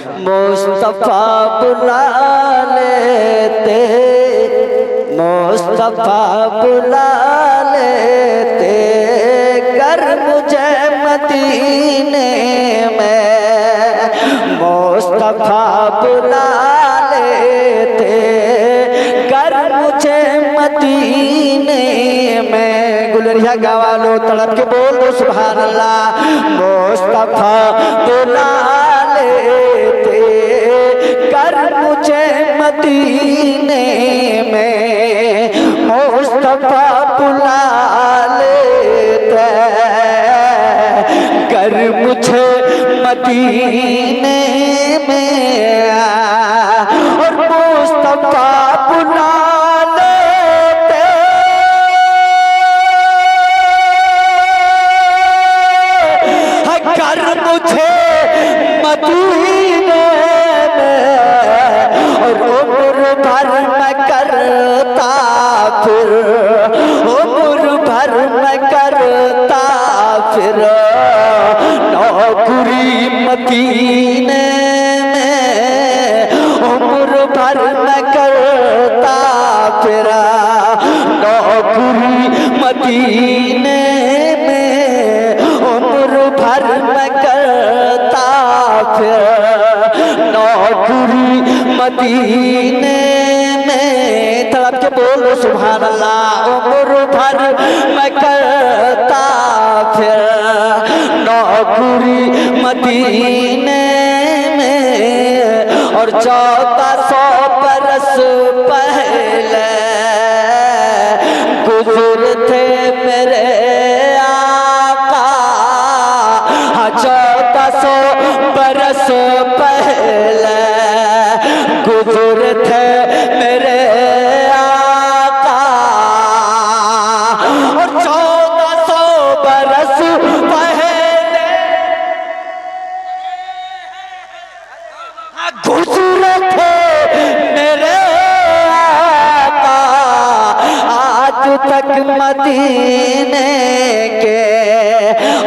मुस्तफा बुला लेते, मुस्तफा बुला लेते कर मुझे मदीने में, मुस्तफा बुला लेते कर मुझे मदीने में। गुलरिया गावा लो, तड़प के बोल दो सुभान अल्लाह। मुस्तफा बुला लेते कर मुझे मदीने में, मुस्तफा बुला लेते कर मुझे मदीने में। और मुस्तफा बुला लेते कर मुझे मदीने में, और उम्र भर मैं करता फिर, उम्र भर मैं करता फिर नौकरी मदीने में, उम्र भर मैं करता फिर नौकरी मदीने में, उम्र भर मैं करता फिर नौकरी मदीने में। तड़प के बोलो सुभान अल्लाह। उम्र भर मैं करता फिर नौकरी मदीने में। और 1400 बरस पहले गुज़रे थे मेरे आका, 1400 बरस पहले गुज़रे थे मेरे आका। और 1400 बरस पहले गुज़रे थे मेरे आका, आज तक मदीने के,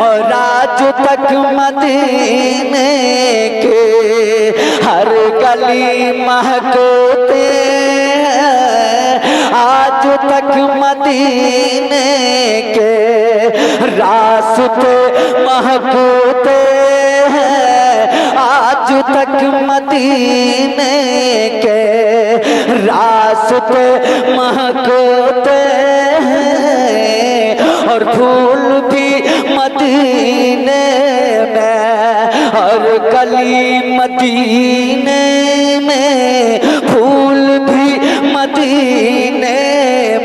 और आज तक मदीने के हर गली महकते हैं, आज तक मदीने के रास्ते महकते हैं, आज तक मदीने के रास्ते महकते हैं। और फूल भी मदीने में, और गली मदीने में, फूल भी मदीने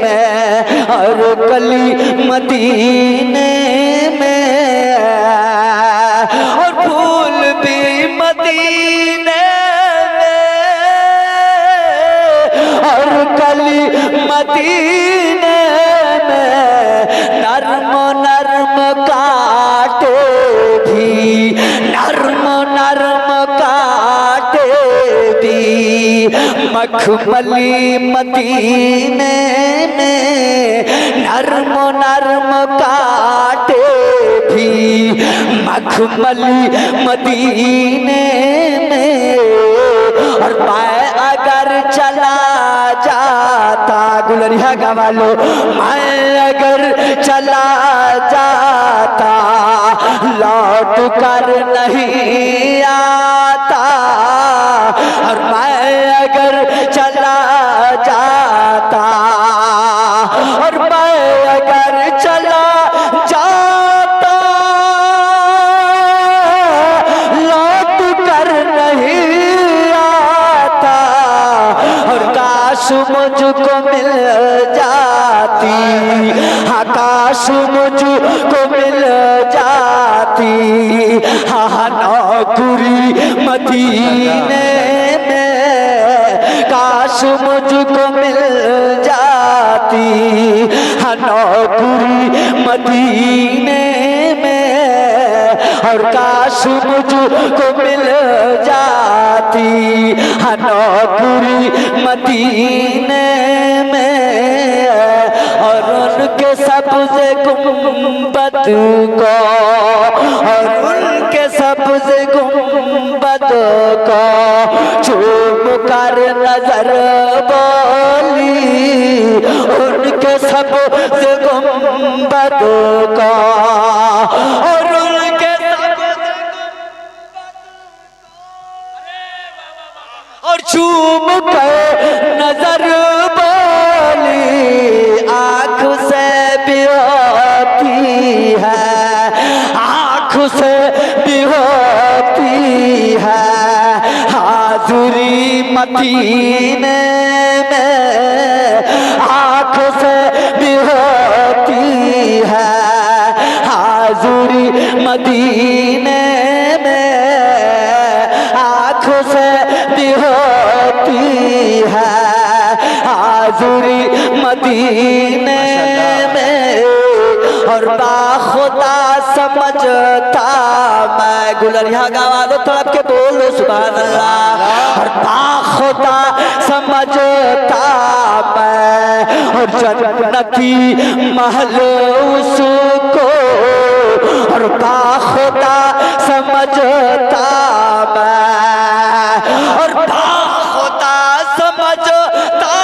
में, और गली मदीने में, और फूल भी मदीने में, और गली मदीने में। नर्म नर्म काटे भी, नर्म नर्म काटे भी मखमली मदीने में, नर्म नर्म काटे भी मखमली मदीने में। और मैं अगर चला जाता, गुलरिया गवा लो, मैं अगर चला जाता लौट कर नहीं आता, और मैं अगर चला जाता, और मैं अगर चला जाता लौट कर नहीं आता, और काश मुझको मिल जाती, हाँ काश मुझको मिल जाती, हाँ नौकरी मदीने में, काश मुझको मिल जाती, हाँ नौकरी मदीने में। और काश मुझको मिल जाती, हाँ नौकरी मदीने में। और उनके सबसे गुंबद को, और उनके सबसे गुंबद को चूम कर नजर बोली उनके सब से गुंबद को और उनके और चूम कर नजर बोली आँख से भी होती है आँख से भी होती है हाज़ुरी मदीने में आँख से भी होती है हाज़ुरी मदीने में आँख से भी होती है हाज़ुरी मदीने में और बाखुदा समझता मैं गुलरिया गावा दो तड़प के बोलो सुभान अल्लाह और बाखुदा समझता मैं और जन्नती महल उसको और बाखुदा समझता मैं और बाखुदा समझता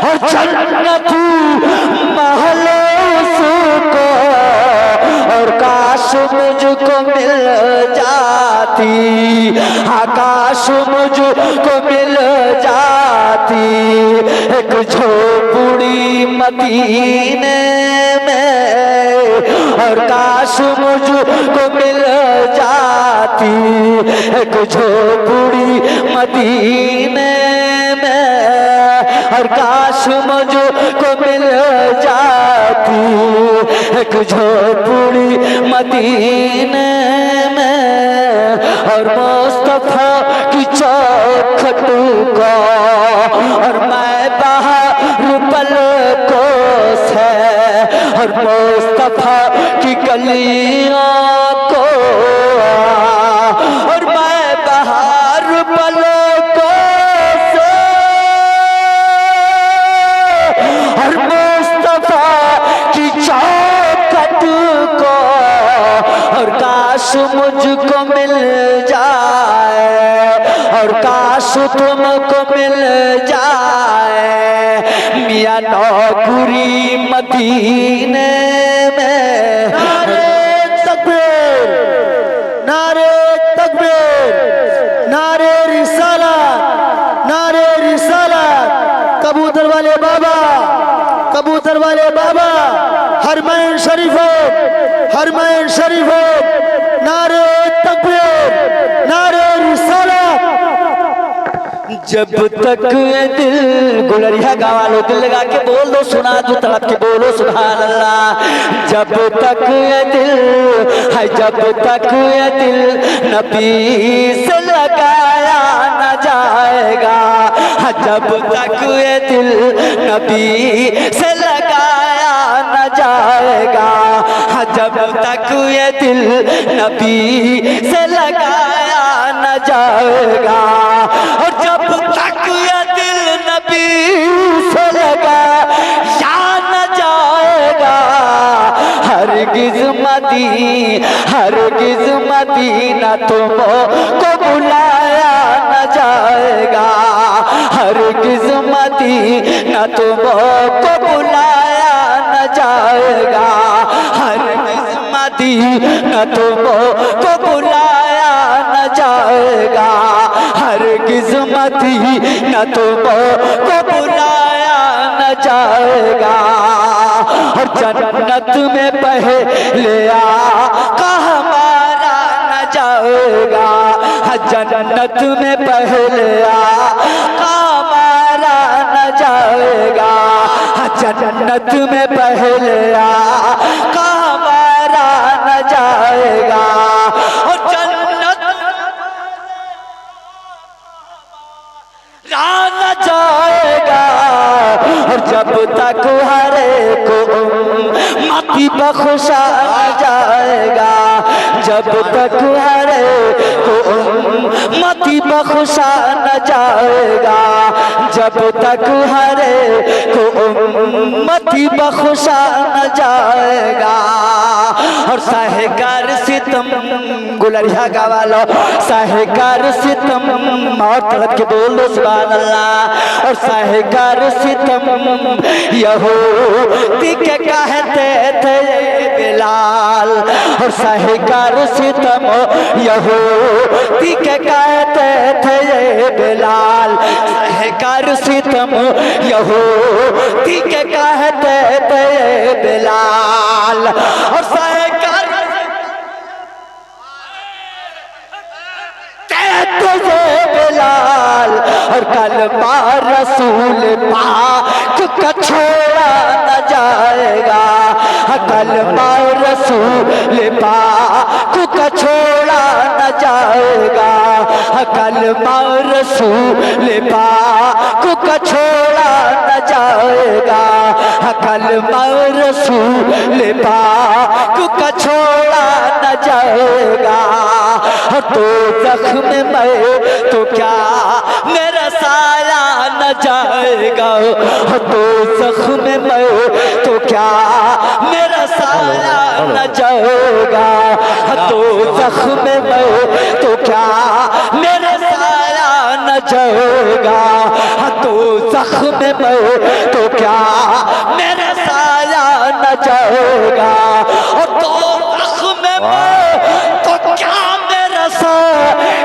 और जन्नती महल उसको और काश मुझको मिल जाती आकाश मुझको मिल जाती एक झोपड़ी मदीने में और काश मुझको मिल जाती एक झोपड़ी मदीने में और काश मुझको मिल जाती एक झोपड़ी मदीने में और मुस्तफा की चौखट को और मैं बाहर पलकों से और मुस्तफा की गलियों को और मैं बाहर पलकों से और मुस्तफा की चौखट को और काश मुझको मिल जाए और काश तुमको मिल जाए मियां नौकुरी मदीने में नारे तकबीर नारे रिसालत कबूतर वाले बाबा हरमैन शरीफ नारे तकबीर नारे रिसालत जब तक ये दिल गुलरिया गावा लो दिल लगा के बोल दो सुना दो तड़प के बोलो सुभान अल्लाह जब तक ये दिल है जब तक ये दिल नबी से लगाया न जाएगा जब तक ये दिल नबी से लगाया न जाएगा जब तक ये दिल नबी से लगाया न जाएगा और जब तक ये दिल नबी से लगाया न जाएगा हरगिज़ मदीना तुमको बुलाया न जाएगा हरगिज़ मदीना तुमको बुलाया न जाएगा हरगिज़ मदीना तुमको बुलाया न जाएगा हरगिज़ मदीना तुमको बुलाया न जाएगा और जन्नत में पहले आका हमारा न जाएगा जन्नत में पहले आका हमारा न जाएगा जन्नत में पहले आका हमारा न जाएगा और जन्नत न जाएगा और जब तक हरे को मती बख्शा जाएगा जब तक हरे को उम्मती बख्शा न जाएगा, जब तक हरे को उम्मती बख्शा न जाएगा। और साहेकार सितम गुलरिया गवालो, साहेकार सितम और तड़प के बोल दो सुभान अल्लाह। और साहेकार सितम यहूदी के कहते थे बिलाल, और साहेकार सितम यहूदी के कहते थे बिलाल, साहेकार सितम यहूदी के कहते थे बिलाल। और साहेकार तुझे बिलाल, और कलमा रसूल पाक का छोड़ा न जाएगा, कलमा रसूल पाक का छोड़ा न जाएगा, कलमा रसूल पाक का छोड़ा न जाएगा, कलमा रसूल पाक का छोड़ा न जाएगा। तो जख्म में तो क्या मेरा साया न जाएगा, तो जख्म में तो क्या मेरा साया न जाएगा, तो जख्म में तो क्या मेरा साया न जाएगा, तो जख्म में तो क्या मेरा साया न जाएगा। और तो जख्म में तो क्या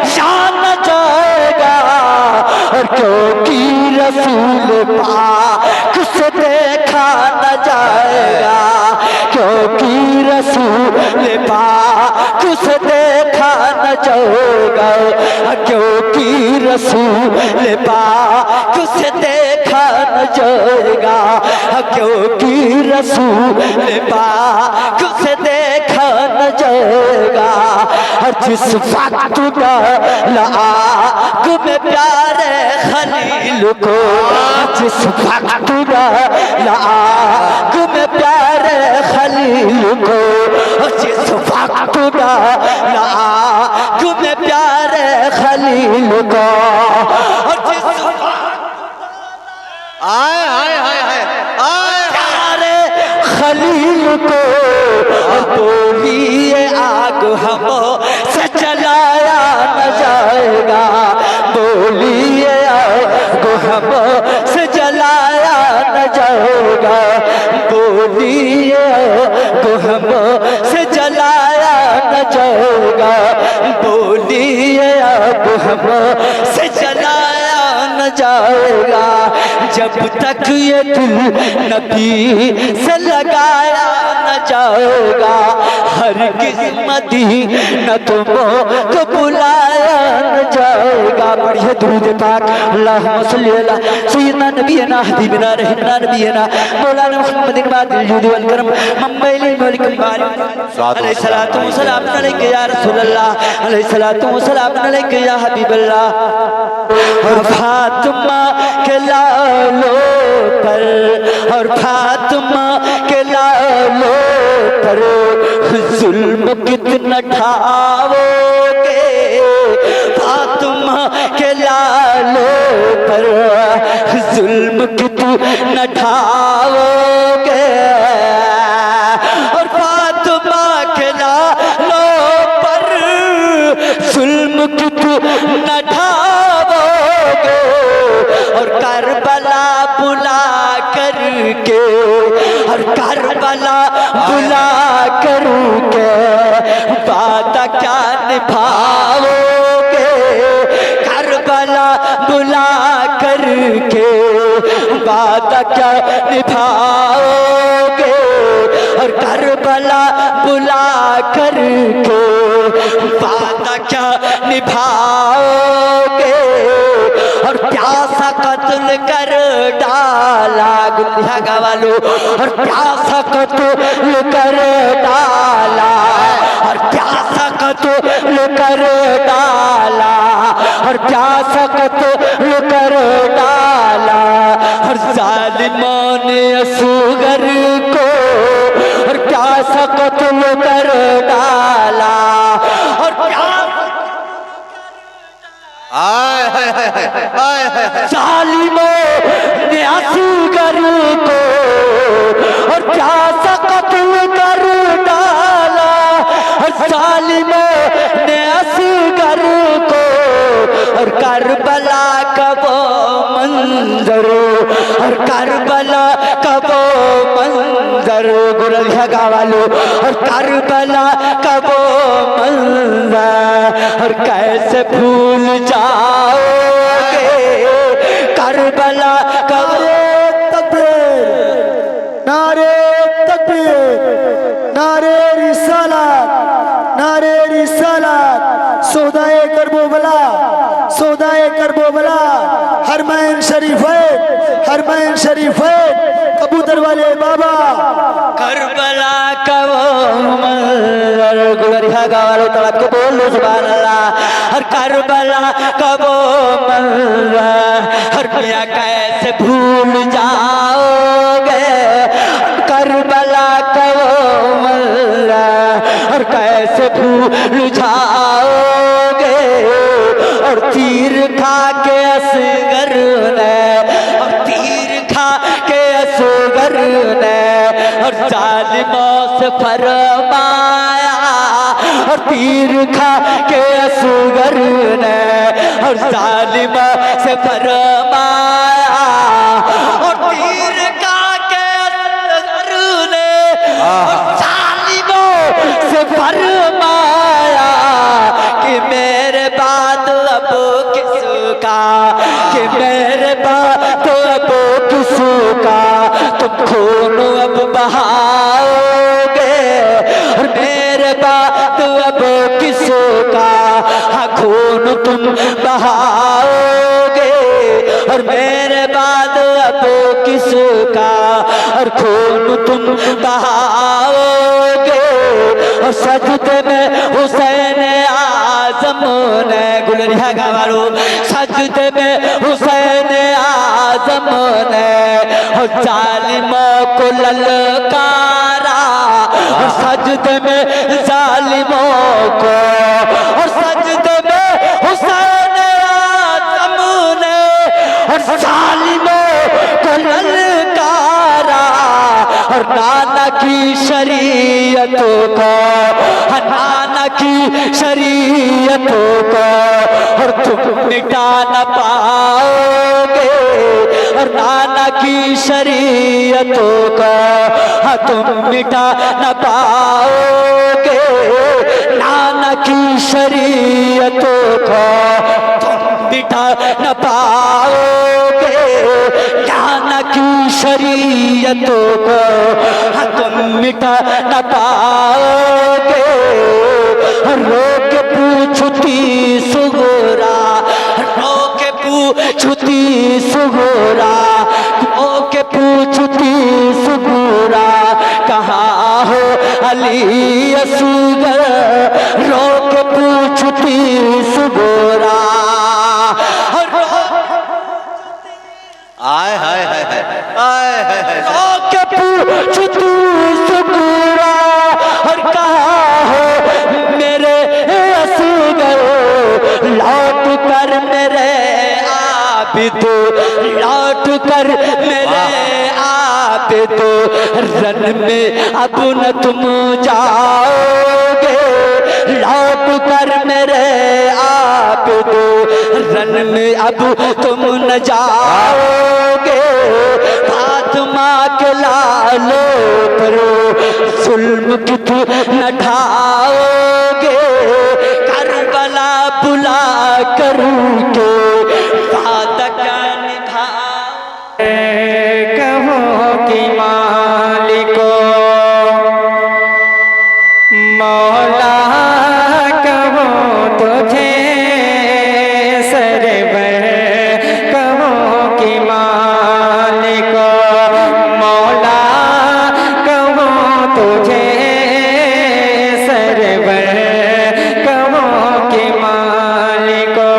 शान जाएगा, और क्योंकि रसूल पाक से देखा न जाएगा, क्योंकि रसूल पाक से देखा न जाएगा, क्योंकि रसूल पाक से देखा न जाएगा, क्योंकि रसूल पाक से देखा न जाएगा। जिस वक्त आग में प्यारे खलील को, जिस वक्त आग में प्यारे खलील को, जिस वक्त आग में प्यारे खलील को, और जिस आए आए आए आए प्यारे खलील को, बोलिए आग हम से जलाया न जाएगा, बोलिए आग हम से जलाया न जाएगा, बोलिए आग हम से जलाया न जाएगा, बोलिए आग हम से जलाया न जाएगा। जब तक ये दिल नबी से लगाया न जाएगा, हर किस्मती न तुमको बुलाया न जाएगा। बढ़िया दुरूद पाक अल्लाहुम्मा सल्ली अला सय्यिदना नबीना हबीबना रहमना नबीना मौलाना मुहम्मदिन बादिल जुद वल करम मम्मैली मलिकुल बारिक अलैहिस्सलातु वस्सलाम अलैका या रसूल अल्लाह अलैहिस्सलातु वस्सलाम अलैका या हबीबल्लाह। और फातिमा के लालों पर, और फातिमा के लालों पर जुल्म कितना ढाओगे, फातिमा के लालों पर जुल्म कितना ढाओगे, और फातिमा के लालों पर जुल्म कितना ढाओगे, और करबला बुला करके, और करबला बुला करके वादा क्या निभाओगे, करबला बुला करके वादा क्या निभाओगे, और करबला बुला करके वादा क्या निभाओगे। और प्यासा कत्ल कर डाला गुलिया गवालो, और प्यासा कत्ल कर डाला, और प्यासा कत्ल कर डाला, और प्यासा कत्ल कर डाला, और जालिमों ने असगर को, और प्यासा कत्ल कर डाला, जालिमों ने असगर को और क्या सा कत्ल कर डाला, जालिमों ने असगर को और करबला का वो मंजर, और करबला का वो मंजर गुरलिया गावालो, और करबला का वो मंजर और कैसे भूल जाओगे करबला का वो। नारे तकबीर, नारे रिसालत, नारे रिसालत, सौदाए करबला, सौदाए करबला, हरमैन शरीफ है, हरमैन शरीफ है, कबूतर वाले बाबा। करबला का वो मंजर गुलरिया गावालो तड़क के बोल लो सुभान अल्लाह। और करबला का वो मंजर हर मियां कैसे भूल जाओगे करबला का वो मंजर और कैसे भूल जाओगे। और तीर खा के असगर ने, और तीर खा के असगर ने और जालिमों से फरमाया, और तीर खा के असगर ने और जालिमों से फरमाया, और तीर खा के असगर ने और जालिमों से फरमाया कि मेरे बाद अब किसका, कि मेरे बाद अब किसका तुम खून अब बहाओगे। और मेरे बाद अब किसका हाँ खून तुम बहाओगे। और मेरे बाद अब किसका और खून तुम बहाओगे। और सजदे में हुसैन आजम ने गुलरिया गावालो, सजदे में हुसैन आजम ने और जालिमों को ललकारा। और सजदे में जालिमों को, और सजदे में हुसैन आजम ने और जालिमों को ललकारा। और नाना की शरीयतों को, नाना की शरीयतों को और तुम मिटा न पाओगे। और नाना की शरीयतों को हाँ तुम मिटा न पाओगे। नाना की शरीयतों को तुम मिटा न पाओगे। नाना की शरीयतों को हाँ तुम मिटा न पाओगे। रोक पूछती सुगोरा, रोक पूछती सुगोरा, रोक पूछती सुगोरा कहाँ हो अली असगर। रोक पूछती सुगोरा आय हाय हाय हाय हाय, रोक पूछती सुगोरा और कहाँ हो मेरे असगर। लौट कर मेरे आबिद, लौट कर मेरे आबिद, रन में अब न तुम जाओगे। लौट कर मेरे आबिद, रन में अब तुम न जाओगे। फातिमा के लालो पर जुल्म कित न ढाओगे। करबला बुला कर के वादा क्या निभाओ। कहो कि मालिको मौला कहो तुझे सरवर। कहो कि मालिको मौला कहो तुझे सरवर। कहो कि मालिको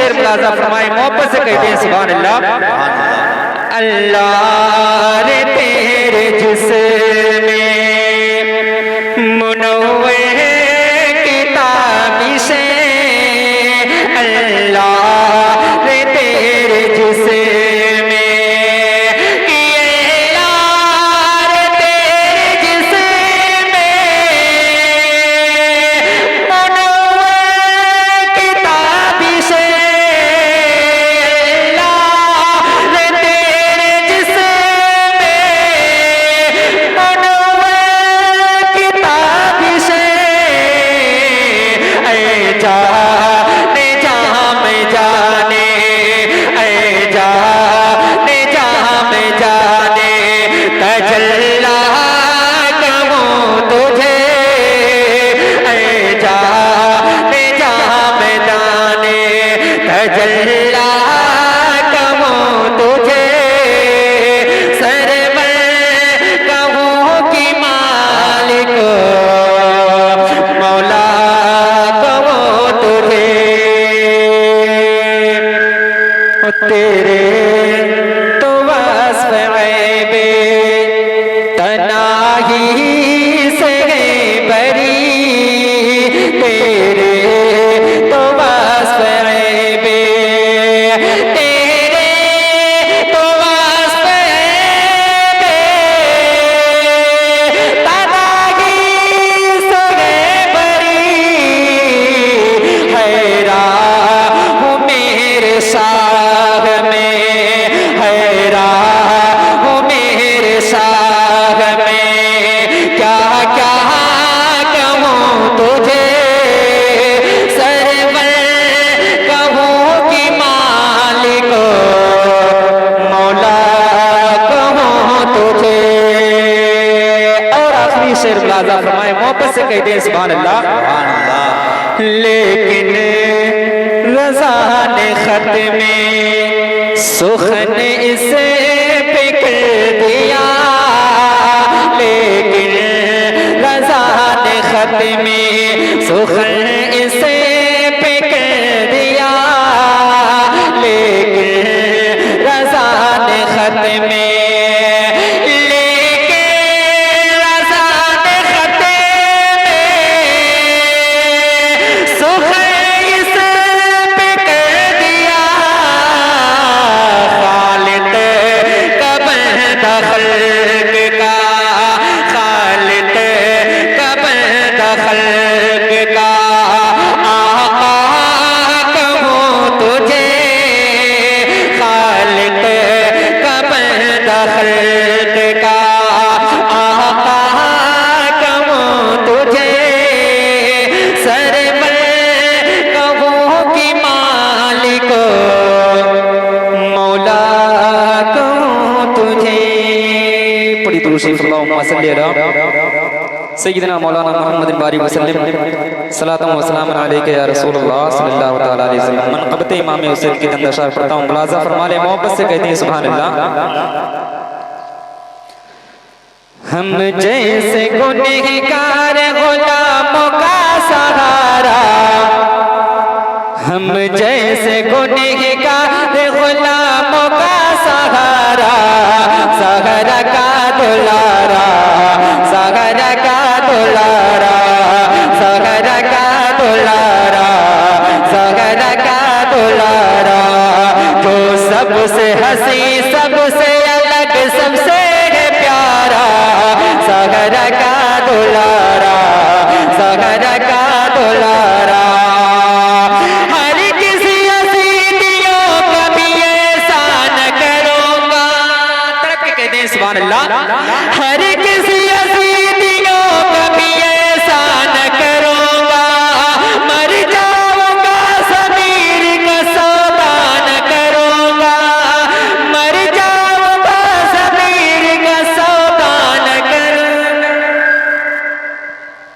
शेर मुलाजा फरमाए, मोहब्बत से कहते हैं सुभान अल्लाह। अल्लाह रे तेरे जिस्म मुनव्वर किताबी से, अल्लाह रे तेरे जिस्म मोहब्बत से कहते हैं सुभान अल्लाह। लेकिन रज़ा ने खत में सुखन इसे पिक दिया, लेकिन रज़ा ने खत में सुखन इसे पिक दिया, लेकिन रज़ा ने खत में सय्यदना मौलाना मोहम्मद बारी वसल्लम सलातम व सलाम अलैका या रसूलुल्लाह सल्लल्लाहु तआला अलैहि वसल्लम। मनक़बत इमाम हुसैन की तंदशार पढ़ता हूँ, मुलाज़ा फरमा ले, मोहब्बत से कहते हैं सुभान अल्लाह। हम जैसे गुनहगार गुलामों का सहारा, हम जैसे गुनहगार गुलामों का सहारा, सहारा का दुलारा, सहारा का दुलारा, सहारा का दुलारा, सहारा का दुलारा, जो सबसे हंसी सबसे अलग सबसे प्यारा, सहारा का दुलारा, सहारा का दुलारा।